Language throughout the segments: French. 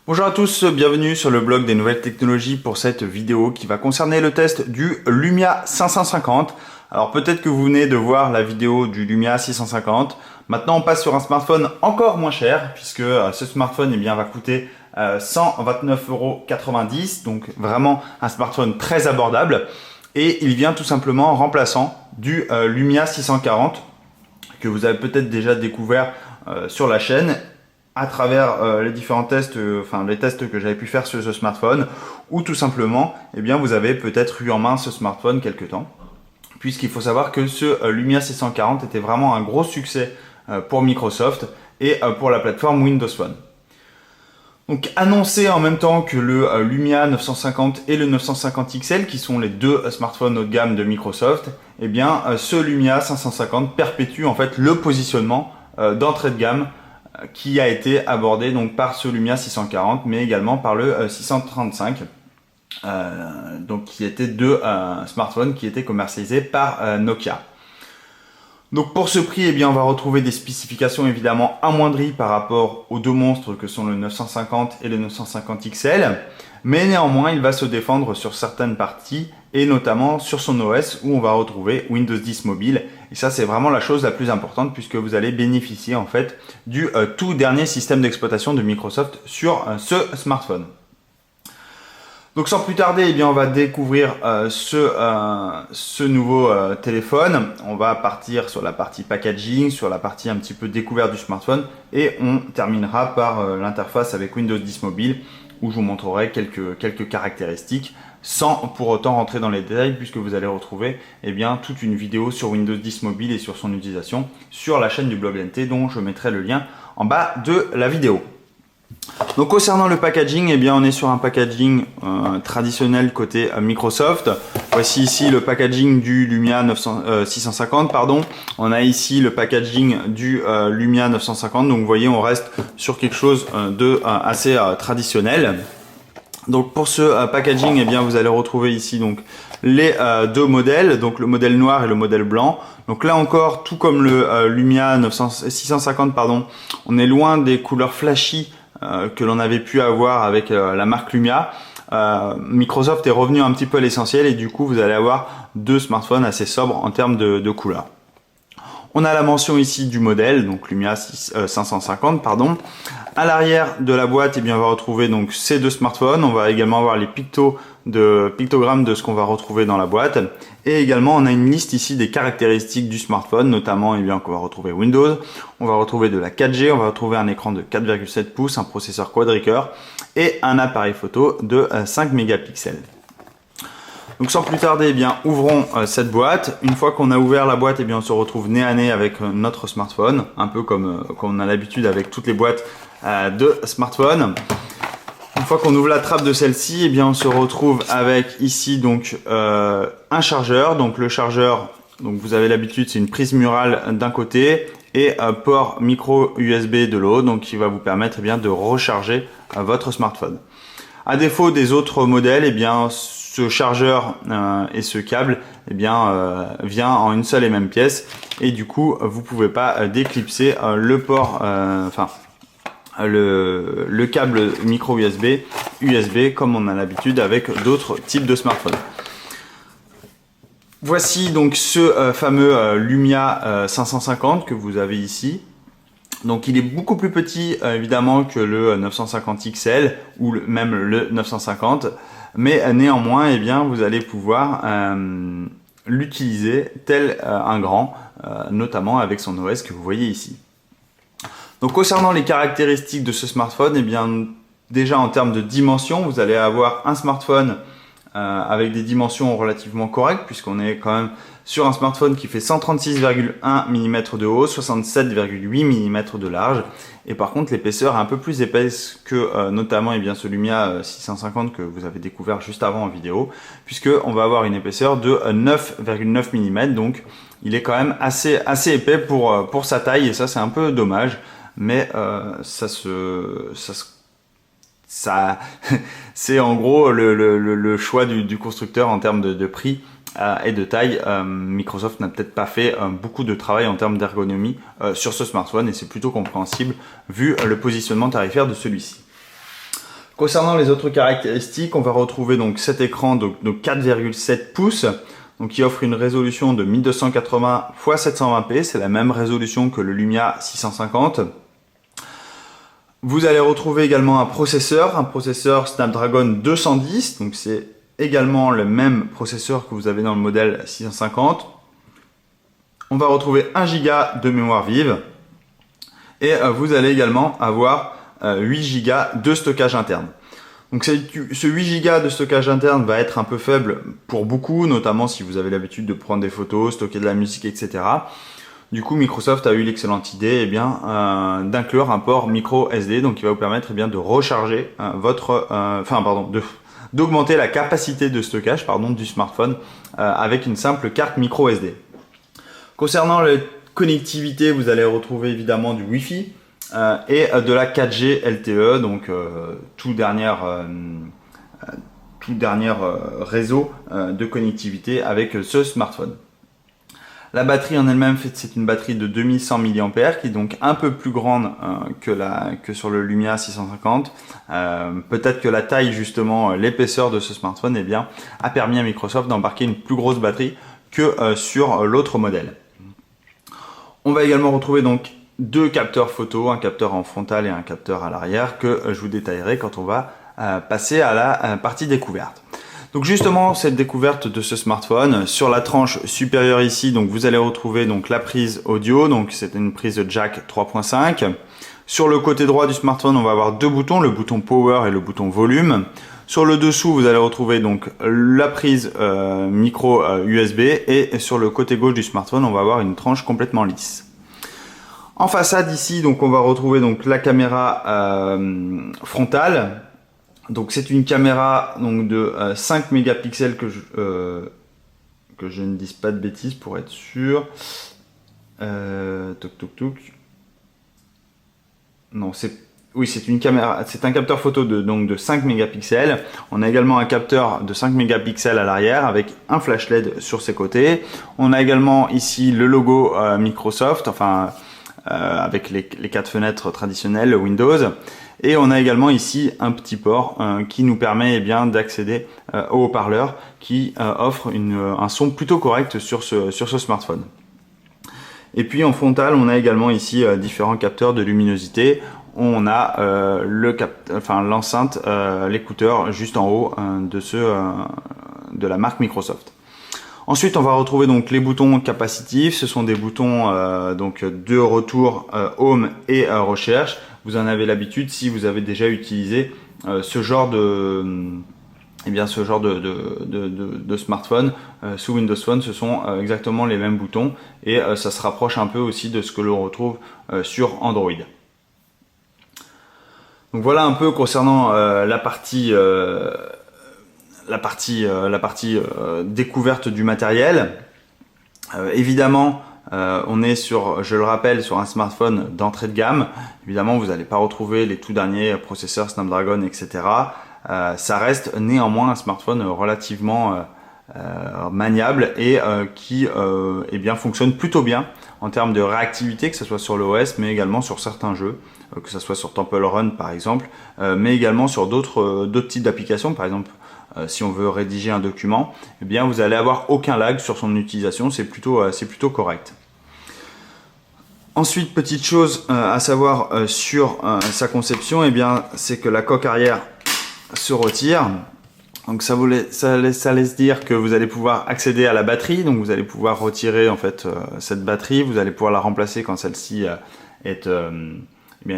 Bonjour à tous, bienvenue sur le blog des nouvelles technologies pour cette vidéo qui va concerner le test du Lumia 550. Alors peut-être que vous venez de voir la vidéo du Lumia 650. Maintenant on passe sur un smartphone encore moins cher puisque ce smartphone va coûter 129,90 €, donc vraiment un smartphone très abordable. Et il vient tout simplement en remplaçant du Lumia 640 que vous avez peut-être déjà découvert sur la chaîne à travers les différents tests, les tests que j'avais pu faire sur ce smartphone, ou tout simplement, vous avez peut-être eu en main ce smartphone quelque temps, puisqu'il faut savoir que ce Lumia 640 était vraiment un gros succès pour Microsoft et pour la plateforme Windows Phone. Donc annoncé en même temps que le Lumia 950 et le 950 XL, qui sont les deux smartphones haut de gamme de Microsoft, ce Lumia 550 perpétue en fait le positionnement d'entrée de gamme qui a été abordé donc par ce Lumia 640, mais également par le 635, donc qui étaient deux smartphones qui étaient commercialisés par Nokia. Donc pour ce prix, on va retrouver des spécifications évidemment amoindries par rapport aux deux monstres que sont le 950 et le 950 XL, mais néanmoins il va se défendre sur certaines parties et notamment sur son OS où on va retrouver Windows 10 Mobile. Et ça c'est vraiment la chose la plus importante puisque vous allez bénéficier en fait du tout dernier système d'exploitation de Microsoft sur ce smartphone. Donc sans plus tarder, on va découvrir ce nouveau téléphone. On va partir sur la partie packaging, sur la partie un petit peu découverte du smartphone et on terminera par l'interface avec Windows 10 Mobile où je vous montrerai quelques caractéristiques sans pour autant rentrer dans les détails puisque vous allez retrouver toute une vidéo sur Windows 10 Mobile et sur son utilisation sur la chaîne du blog NT dont je mettrai le lien en bas de la vidéo. Donc concernant le packaging, on est sur un packaging traditionnel côté Microsoft. Voici ici le packaging du Lumia 650, pardon. On a ici le packaging du Lumia 950. Donc vous voyez, on reste sur quelque chose de assez traditionnel. Donc pour ce packaging, vous allez retrouver ici donc les deux modèles, donc le modèle noir et le modèle blanc. Donc là encore, tout comme le Lumia 650, pardon, on est loin des couleurs flashy que l'on avait pu avoir avec la marque Lumia. Microsoft est revenu un petit peu à l'essentiel et du coup vous allez avoir deux smartphones assez sobres en termes de couleurs. On a la mention ici du modèle, donc Lumia 550, pardon. À l'arrière de la boîte, on va retrouver donc ces deux smartphones. On va également avoir les pictogrammes de ce qu'on va retrouver dans la boîte. Et également, on a une liste ici des caractéristiques du smartphone, notamment qu'on va retrouver Windows, on va retrouver de la 4G, on va retrouver un écran de 4,7 pouces, un processeur quad-core et un appareil photo de 5 mégapixels. Donc sans plus tarder, ouvrons cette boîte. Une fois qu'on a ouvert la boîte, on se retrouve nez à nez avec notre smartphone, un peu comme on a l'habitude avec toutes les boîtes de smartphone. Une fois qu'on ouvre la trappe de celle-ci, on se retrouve avec ici donc un chargeur. Donc le chargeur, donc vous avez l'habitude, c'est une prise murale d'un côté et un port micro USB de l'autre, donc qui va vous permettre de recharger votre smartphone. À défaut des autres modèles, ce chargeur et ce câble vient en une seule et même pièce et du coup vous pouvez pas déclipser le port, le câble micro USB comme on a l'habitude avec d'autres types de smartphones. Voici donc ce fameux Lumia 550 que vous avez ici. Donc il est beaucoup plus petit évidemment que le 950 XL ou même le 950, mais néanmoins vous allez pouvoir l'utiliser tel un grand, notamment avec son OS que vous voyez ici. Donc concernant les caractéristiques de ce smartphone, déjà en termes de dimension, vous allez avoir un smartphone avec des dimensions relativement correctes, puisqu'on est quand même sur un smartphone qui fait 136,1 mm de haut, 67,8 mm de large. Et par contre, l'épaisseur est un peu plus épaisse que notamment ce Lumia 650 que vous avez découvert juste avant en vidéo, puisque on va avoir une épaisseur de 9,9 mm. Donc, il est quand même assez épais pour sa taille, et ça c'est un peu dommage. Mais c'est en gros le choix du constructeur en termes de prix et de taille. Microsoft n'a peut-être pas fait beaucoup de travail en termes d'ergonomie sur ce smartphone, et c'est plutôt compréhensible vu le positionnement tarifaire de celui-ci. Concernant les autres caractéristiques, on va retrouver donc cet écran de 4,7 pouces. Donc, qui offre une résolution de 1280 x 720p, c'est la même résolution que le Lumia 650. Vous allez retrouver également un processeur Snapdragon 210, donc c'est également le même processeur que vous avez dans le modèle 650. On va retrouver 1 Go de mémoire vive, et vous allez également avoir 8 Go de stockage interne. Donc ce 8 Go de stockage interne va être un peu faible pour beaucoup, notamment si vous avez l'habitude de prendre des photos, stocker de la musique, etc. Du coup, Microsoft a eu l'excellente idée d'inclure un port micro SD, donc qui va vous permettre de recharger d'augmenter la capacité de stockage du smartphone avec une simple carte micro SD. Concernant la connectivité, vous allez retrouver évidemment du Wi-Fi et de la 4G LTE, donc tout dernier réseau de connectivité avec ce smartphone. La batterie en elle-même, c'est une batterie de 2100 mAh qui est donc un peu plus grande que sur le Lumia 650. Peut-être que la taille, justement, l'épaisseur de ce smartphone a permis à Microsoft d'embarquer une plus grosse batterie que sur l'autre modèle. On va également retrouver donc deux capteurs photo, un capteur en frontal et un capteur à l'arrière, que je vous détaillerai quand on va passer à la partie découverte. Donc justement, cette découverte de ce smartphone, sur la tranche supérieure ici, donc vous allez retrouver donc la prise audio, donc c'est une prise jack 3.5. Sur le côté droit du smartphone, on va avoir deux boutons, le bouton power et le bouton volume. Sur le dessous, vous allez retrouver donc la prise micro USB, et sur le côté gauche du smartphone, on va avoir une tranche complètement lisse. En façade ici, donc on va retrouver donc la caméra frontale. Donc c'est une caméra donc de 5 mégapixels que je ne dise pas de bêtises pour être sûr. Non, c'est une caméra, c'est un capteur photo de 5 mégapixels. On a également un capteur de 5 mégapixels à l'arrière avec un flash LED sur ses côtés. On a également ici le logo Microsoft, avec les 4 fenêtres traditionnelles Windows. Et on a également ici un petit port qui nous permet d'accéder au haut-parleur qui offre un son plutôt correct sur ce smartphone. Et puis en frontal, on a également ici différents capteurs de luminosité. On a l'enceinte, l'écouteur juste en haut de la marque Microsoft. Ensuite, on va retrouver donc les boutons capacitifs. Ce sont des boutons de retour Home et recherche. Vous en avez l'habitude si vous avez déjà utilisé ce genre de smartphone sous Windows Phone. Ce sont exactement les mêmes boutons, et ça se rapproche un peu aussi de ce que l'on retrouve sur Android. Donc voilà un peu concernant la partie découverte du matériel. Évidemment, on est sur, je le rappelle, sur un smartphone d'entrée de gamme. Évidemment, vous n'allez pas retrouver les tout derniers processeurs Snapdragon, etc. Ça reste néanmoins un smartphone relativement maniable et qui fonctionne plutôt bien en termes de réactivité, que ce soit sur l'OS, mais également sur certains jeux, que ce soit sur Temple Run par exemple, mais également sur d'autres types d'applications. Par exemple, si on veut rédiger un document, vous allez avoir aucun lag sur son utilisation, c'est plutôt correct. Ensuite, petite chose à savoir sur sa conception, c'est que la coque arrière se retire. Donc ça laisse dire que vous allez pouvoir accéder à la batterie, donc vous allez pouvoir retirer cette batterie, vous allez pouvoir la remplacer quand celle-ci est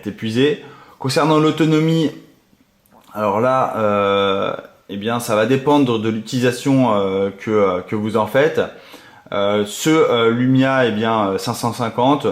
épuisée. Concernant l'autonomie, alors là, eh bien, ça va dépendre de l'utilisation que vous en faites. Ce Lumia 550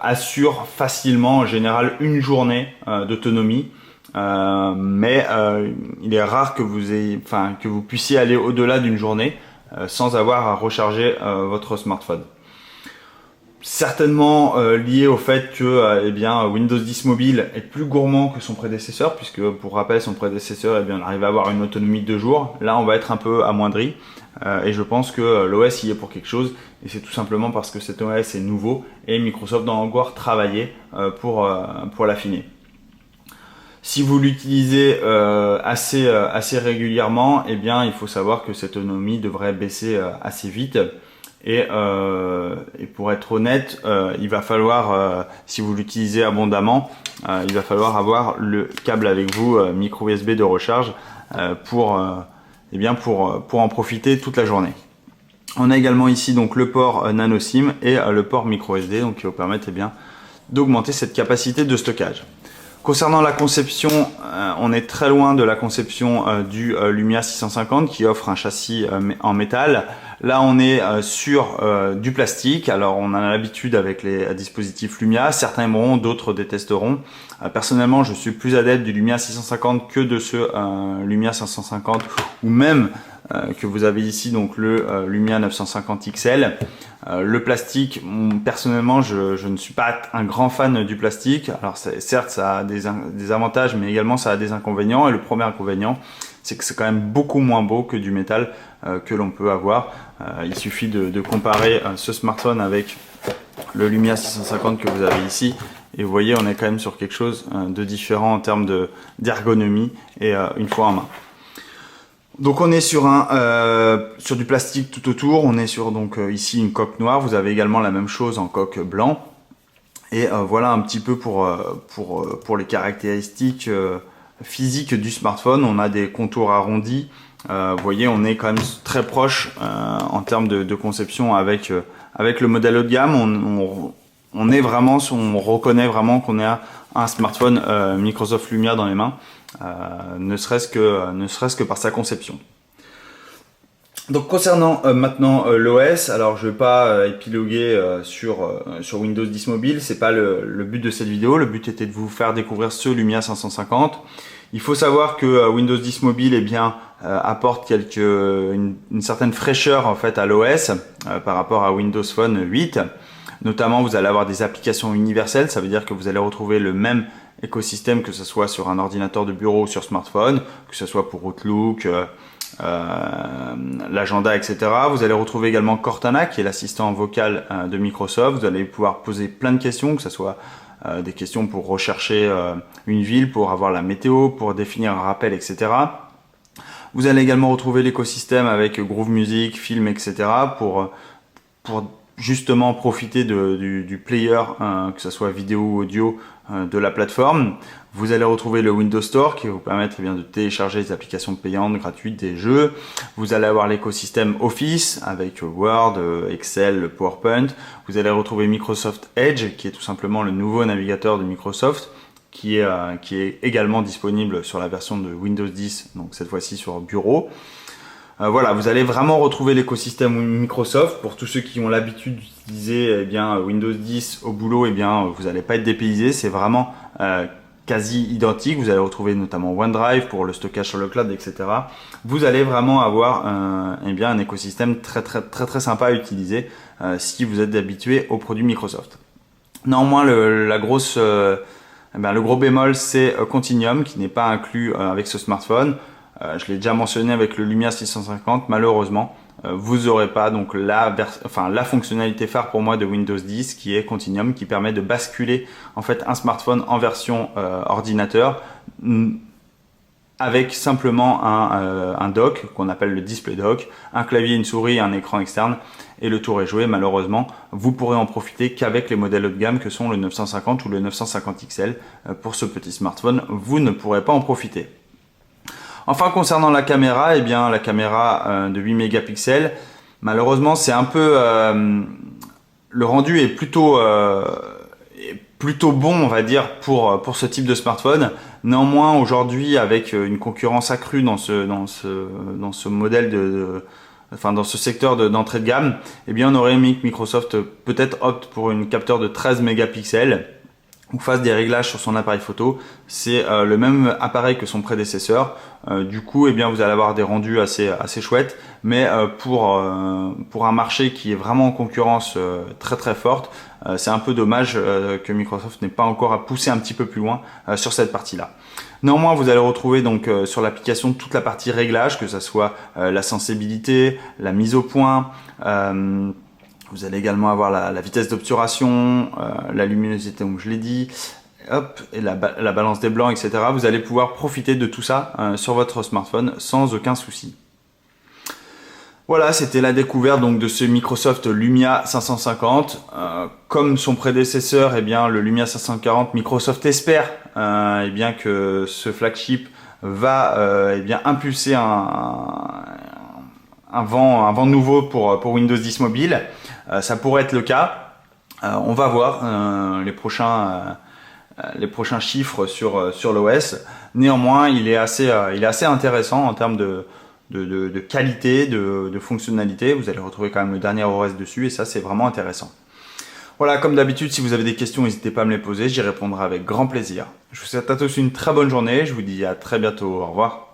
assure facilement en général une journée d'autonomie, mais il est rare que vous puissiez aller au-delà d'une journée sans avoir à recharger votre smartphone. Certainement lié au fait que Windows 10 Mobile est plus gourmand que son prédécesseur, puisque pour rappel son prédécesseur on arrivait à avoir une autonomie de 2 jours. Là on va être un peu amoindri et je pense que l'OS y est pour quelque chose, et c'est tout simplement parce que cet OS est nouveau et Microsoft doit encore travailler pour l'affiner. Si vous l'utilisez assez régulièrement, il faut savoir que cette autonomie devrait baisser assez vite. Et pour être honnête, il va falloir, si vous l'utilisez abondamment, il va falloir avoir le câble avec vous, micro USB de recharge, pour en profiter toute la journée. On a également ici donc le port nano SIM et le port micro SD, donc qui vous permettent d'augmenter cette capacité de stockage. Concernant la conception, on est très loin de la conception du Lumia 650 qui offre un châssis en métal. Là, on est sur du plastique. Alors, on a l'habitude avec les dispositifs Lumia. Certains aimeront, d'autres détesteront. Personnellement, je suis plus adepte du Lumia 650 que de ce Lumia 550 ou même que vous avez ici, donc le Lumia 950 XL. Le plastique, personnellement, je ne suis pas un grand fan du plastique. Alors certes, ça a des avantages, mais également ça a des inconvénients. Et le premier inconvénient, c'est que c'est quand même beaucoup moins beau que du métal que l'on peut avoir. Il suffit de comparer ce smartphone avec le Lumia 650 que vous avez ici. Et vous voyez, on est quand même sur quelque chose de différent en termes d'ergonomie et une fois en main. Donc on est sur du plastique tout autour, on est sur ici une coque noire, vous avez également la même chose en coque blanc. Et voilà un petit peu pour les caractéristiques physiques du smartphone. On a des contours arrondis, vous voyez on est quand même très proche en termes de conception avec le modèle haut de gamme. On reconnaît vraiment qu'on a un smartphone Microsoft Lumia dans les mains. Ne serait-ce que par sa conception. Donc concernant maintenant l'OS, alors je vais pas épiloguer sur Windows 10 Mobile, c'est pas le but de cette vidéo. Le but était de vous faire découvrir ce Lumia 550. Il faut savoir que Windows 10 Mobile apporte une certaine fraîcheur en fait à l'OS par rapport à Windows Phone 8. Notamment, vous allez avoir des applications universelles, ça veut dire que vous allez retrouver le même écosystème que ce soit sur un ordinateur de bureau ou sur smartphone, que ce soit pour Outlook, l'agenda, etc. Vous allez retrouver également Cortana, qui est l'assistant vocal de Microsoft. Vous allez pouvoir poser plein de questions, que ce soit des questions pour rechercher une ville, pour avoir la météo, pour définir un rappel, etc. Vous allez également retrouver l'écosystème avec Groove Music, Film, etc. pour justement profiter du player, que ce soit vidéo ou audio, de la plateforme. Vous allez retrouver le Windows Store qui va vous permettre de télécharger des applications payantes, gratuites, des jeux. Vous allez avoir l'écosystème Office avec Word, Excel, PowerPoint. Vous allez retrouver Microsoft Edge qui est tout simplement le nouveau navigateur de Microsoft qui est également disponible sur la version de Windows 10, donc cette fois-ci sur bureau. Voilà, vous allez vraiment retrouver l'écosystème Microsoft. Pour tous ceux qui ont l'habitude d'utiliser Windows 10 au boulot, vous n'allez pas être dépaysé. C'est vraiment quasi identique. Vous allez retrouver notamment OneDrive pour le stockage sur le cloud, etc. Vous allez vraiment avoir un écosystème très très sympa à utiliser si vous êtes habitué aux produits Microsoft. Néanmoins, le gros bémol, c'est Continuum qui n'est pas inclus avec ce smartphone. Je l'ai déjà mentionné avec le Lumia 650, malheureusement, vous n'aurez pas donc la fonctionnalité phare pour moi de Windows 10 qui est Continuum, qui permet de basculer en fait un smartphone en version ordinateur avec simplement un dock qu'on appelle le display dock, un clavier, une souris, un écran externe et le tour est joué. Malheureusement, vous pourrez en profiter qu'avec les modèles haut de gamme que sont le 950 ou le 950 XL. Pour ce petit smartphone, vous ne pourrez pas en profiter. Enfin, concernant la caméra, la caméra de 8 mégapixels, malheureusement, c'est un peu le rendu est plutôt bon, on va dire, pour ce type de smartphone, Néanmoins, aujourd'hui, avec une concurrence accrue dans ce modèle enfin dans ce secteur d'entrée de gamme, eh bien on aurait aimé que Microsoft peut-être opte pour une capteur de 13 mégapixels ou fasse des réglages sur son appareil photo. C'est le même appareil que son prédécesseur. Du coup, eh bien, vous allez avoir des rendus assez chouettes, mais pour un marché qui est vraiment en concurrence très très forte, c'est un peu dommage que Microsoft n'ait pas encore poussé un petit peu plus loin sur cette partie-là. Néanmoins, vous allez retrouver donc sur l'application toute la partie réglage, que ce soit la sensibilité, la mise au point. Vous allez également avoir la vitesse d'obturation, la luminosité, comme je l'ai dit, hop, et la balance des blancs, etc. Vous allez pouvoir profiter de tout ça sur votre smartphone sans aucun souci. Voilà, c'était la découverte donc de ce Microsoft Lumia 550. Comme son prédécesseur, eh bien, le Lumia 540, Microsoft espère eh bien, que ce flagship va eh bien, impulser un vent nouveau pour Windows 10 Mobile. Ça pourrait être le cas. On va voir les prochains chiffres sur l'OS. Néanmoins, il est assez intéressant en termes de qualité, de fonctionnalité. Vous allez retrouver quand même le dernier OS dessus et ça, c'est vraiment intéressant. Voilà, comme d'habitude, si vous avez des questions, n'hésitez pas à me les poser. J'y répondrai avec grand plaisir. Je vous souhaite à tous une très bonne journée. Je vous dis à très bientôt. Au revoir.